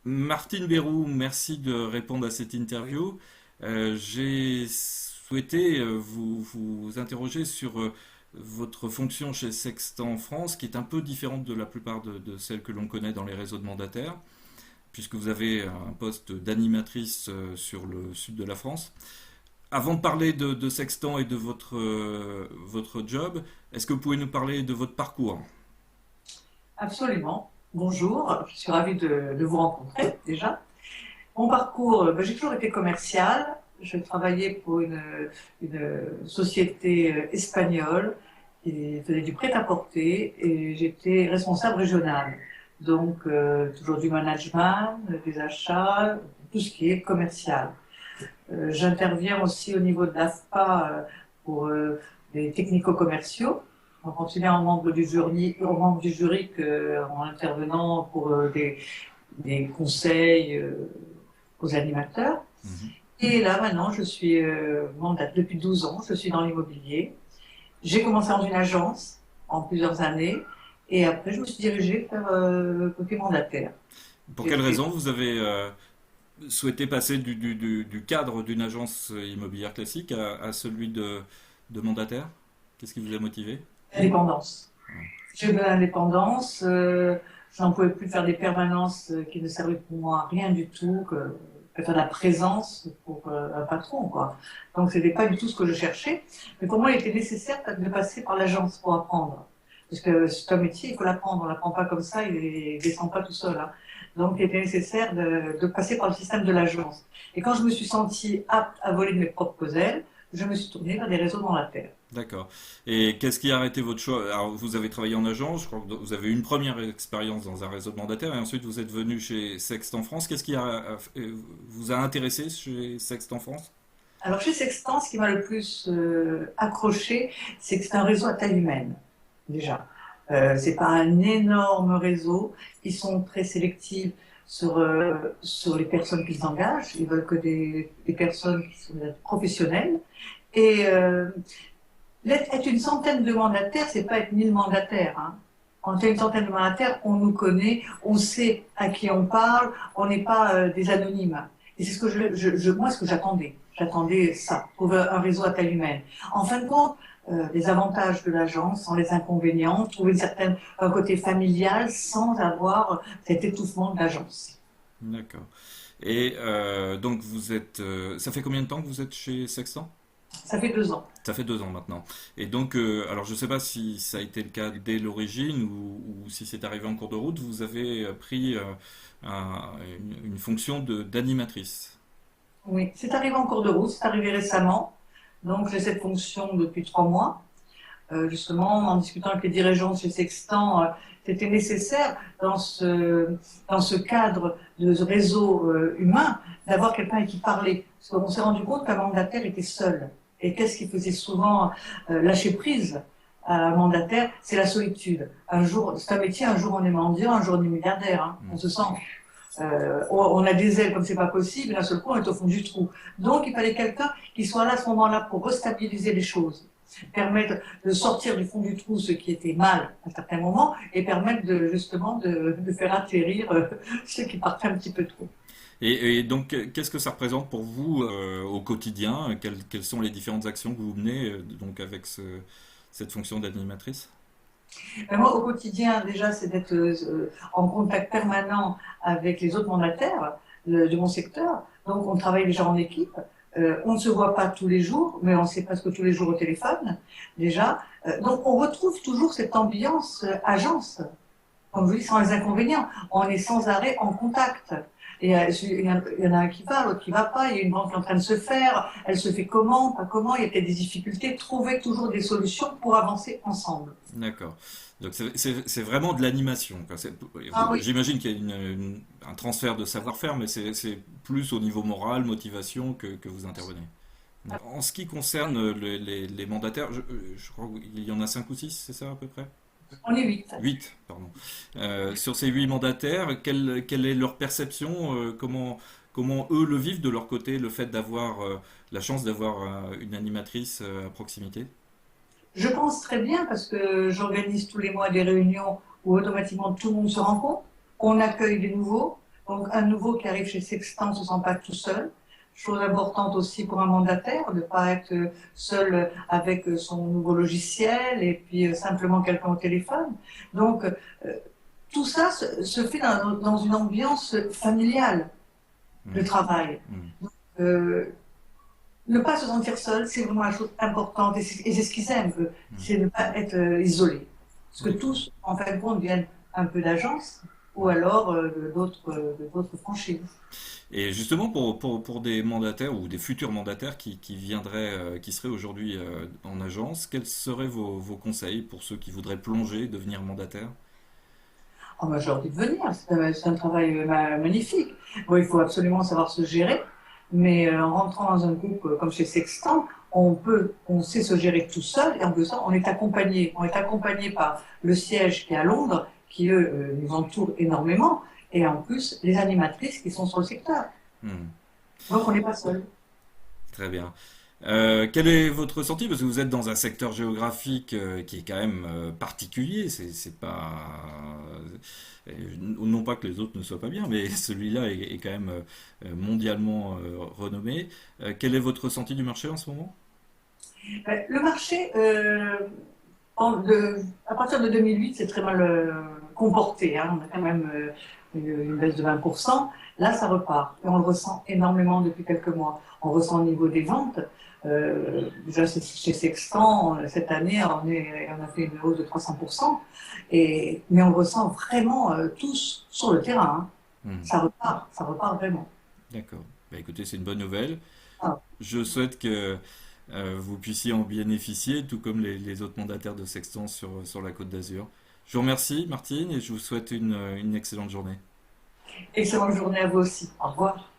Martine Bérou, merci de répondre à cette interview. J'ai souhaité vous interroger sur votre fonction chez Sextant France, qui est un peu différente de la plupart de celles que l'on connaît dans les réseaux de mandataires, puisque vous avez un poste d'animatrice sur le sud de la France. Avant de parler de Sextant et de votre job, est-ce que vous pouvez nous parler de votre parcours? Absolument. Bonjour, je suis ravie de vous rencontrer déjà. Mon parcours, j'ai toujours été commercial. Je travaillais pour une société espagnole qui faisait du prêt-à-porter et j'étais responsable régionale. Donc, toujours du management, des achats, tout ce qui est commercial. J'interviens aussi au niveau de l'AFPA pour les technico-commerciaux, en continuant membre du jury qu'en intervenant pour des conseils aux animateurs. Mhm. Et là, maintenant, je suis mandate depuis 12 ans, je suis dans l'immobilier. J'ai commencé dans une agence en plusieurs années, et après, je me suis dirigée vers le côté mandataire. Pour J'ai quelle fait raison vous avez souhaiter passer du cadre d'une agence immobilière classique à celui de mandataire? Qu'est-ce qui vous a motivé? l'indépendance. Ouais. J'ai eu l'indépendance, je n'en pouvais plus faire des permanences qui ne servaient pour moi à rien du tout, que faire de la présence pour un patron, quoi. Donc c'était pas du tout ce que je cherchais. Mais pour moi, il était nécessaire de passer par l'agence pour apprendre. Parce que c'est un métier, il faut l'apprendre. On l'apprend pas comme ça, il descend pas tout seul, hein. Donc il était nécessaire de passer par le système de l'agence. Et quand je me suis sentie apte à voler de mes propres ailes, je me suis tournée vers des réseaux dans la terre. D'accord. Et qu'est-ce qui a arrêté votre choix? Alors, vous avez travaillé en agence, je crois que vous avez eu une première expérience dans un réseau de mandataires, et ensuite vous êtes venu chez Sext en France. Qu'est-ce qui vous a intéressé chez Sext en France? Alors chez Sextant, ce qui m'a le plus accroché, c'est que c'est un réseau à taille humaine, déjà. C'est pas un énorme réseau. Ils sont très sélectifs sur les personnes qu'ils engagent. Ils veulent que des personnes qui sont des professionnelles. Et être une centaine de mandataires, c'est pas être 1000 mandataires, hein. Quand il y a une centaine de mandataires, on nous connaît, on sait à qui on parle, on n'est pas des anonymes. Et c'est ce que moi, ce que j'attendais. J'attendais ça, trouver un réseau à taille humaine. En fin de compte, les avantages de l'agence sans les inconvénients, trouver un côté familial sans avoir cet étouffement de l'agence. D'accord. Et donc ça fait combien de temps que vous êtes chez Sextant? Ça fait 2 ans. Ça fait 2 ans maintenant. Et donc, alors je ne sais pas si ça a été le cas dès l'origine ou si c'est arrivé en cours de route, vous avez pris une fonction d'animatrice. Oui, c'est arrivé en cours de route, c'est arrivé récemment. Donc j'ai cette fonction depuis 3 mois. Justement, en discutant avec les dirigeants de chez Sextant, c'était nécessaire dans ce cadre de ce réseau humain d'avoir quelqu'un avec qui parler. Parce qu'on s'est rendu compte qu'un mandataire était seul. Et qu'est-ce qui faisait souvent lâcher prise à un mandataire? C'est la solitude. Un jour, c'est un métier, un jour on est mendiant, un jour on est milliardaire, hein. On se sent. On a des ailes comme c'est pas possible, et d'un seul coup on est au fond du trou. Donc il fallait quelqu'un qui soit là à ce moment-là pour restabiliser les choses, permettre de sortir du fond du trou ce qui était mal à certains moments et permettre justement de faire atterrir ce qui partait un petit peu trop. Et donc, qu'est-ce que ça représente pour vous au quotidien? Quelles sont les différentes actions que vous menez donc avec cette fonction d'animatrice? Mais moi, au quotidien, déjà, c'est d'être en contact permanent avec les autres mandataires de mon secteur. Donc, on travaille déjà en équipe. On ne se voit pas tous les jours, mais on s'est presque tous les jours au téléphone, déjà. Donc, on retrouve toujours cette ambiance agence. Comme je vous dis, sans les inconvénients. On est sans arrêt en contact. Et il y en a un qui va, l'autre qui va pas, il y a une banque qui est en train de se faire, elle se fait comment, pas comment, il y a peut-être des difficultés, trouver toujours des solutions pour avancer ensemble. D'accord. Donc c'est vraiment de l'animation, quoi. Ah oui. J'imagine qu'il y a un transfert de savoir-faire, mais c'est plus au niveau moral, motivation que vous intervenez. En ce qui concerne les mandataires, je crois qu'il y en a 5 ou 6, c'est ça à peu près? On est 8. 8, pardon. Sur ces 8 mandataires, quelle est leur perception? Comment eux le vivent de leur côté, le fait d'avoir la chance d'avoir une animatrice à proximité? Je pense très bien parce que j'organise tous les mois des réunions où automatiquement tout le monde se rencontre, on accueille des nouveaux, Donc, un nouveau qui arrive chez Sextant ne se sent pas tout seul. Chose importante aussi pour un mandataire, de ne pas être seul avec son nouveau logiciel et puis simplement quelqu'un au téléphone. Donc, tout ça se fait dans une ambiance familiale de Mm. travail. Mm. Euh, Ne pas se sentir seul, c'est vraiment la chose importante et c'est ce qu'ils aiment, Mm. c'est ne pas être isolé. Parce que D'accord. tous, en fin de compte, viennent un peu d'agence ou alors d'autres franchises. Et justement, pour des mandataires ou des futurs mandataires qui viendraient, qui seraient aujourd'hui en agence, quels seraient vos conseils pour ceux qui voudraient plonger, devenir mandataires? Oh, bah, j'ai envie de venir, c'est un travail magnifique. Bon, il faut absolument savoir se gérer, mais en rentrant dans un groupe comme chez Sextant, on sait se gérer tout seul et en plus, on est accompagné. On est accompagné par le siège qui est à Londres, qui eux nous entoure énormément, et en plus les animatrices qui sont sur le secteur. Hmm. Donc on n'est pas seul. Très bien. Quel est votre ressenti? Parce que vous êtes dans un secteur géographique qui est quand même particulier. C'est pas non pas que les autres ne soient pas bien, mais celui-là est quand même mondialement renommé. Quel est votre ressenti du marché en ce moment? Le marché, à partir de 2008, c'est très mal comporté, hein. On a quand même une baisse de 20%. Là, ça repart. Et on le ressent énormément depuis quelques mois. On ressent au niveau des ventes. Déjà, chez Sextant, cette année, on a fait une hausse de 300%. Mais on le ressent vraiment tous sur le terrain, hein. Hmm. Ça repart vraiment. D'accord. Bah, écoutez, c'est une bonne nouvelle. Ah. Je souhaite que vous puissiez en bénéficier, tout comme les autres mandataires de Sextant sur la Côte d'Azur. Je vous remercie, Martine, et je vous souhaite une excellente journée. Excellente journée à vous aussi. Au revoir.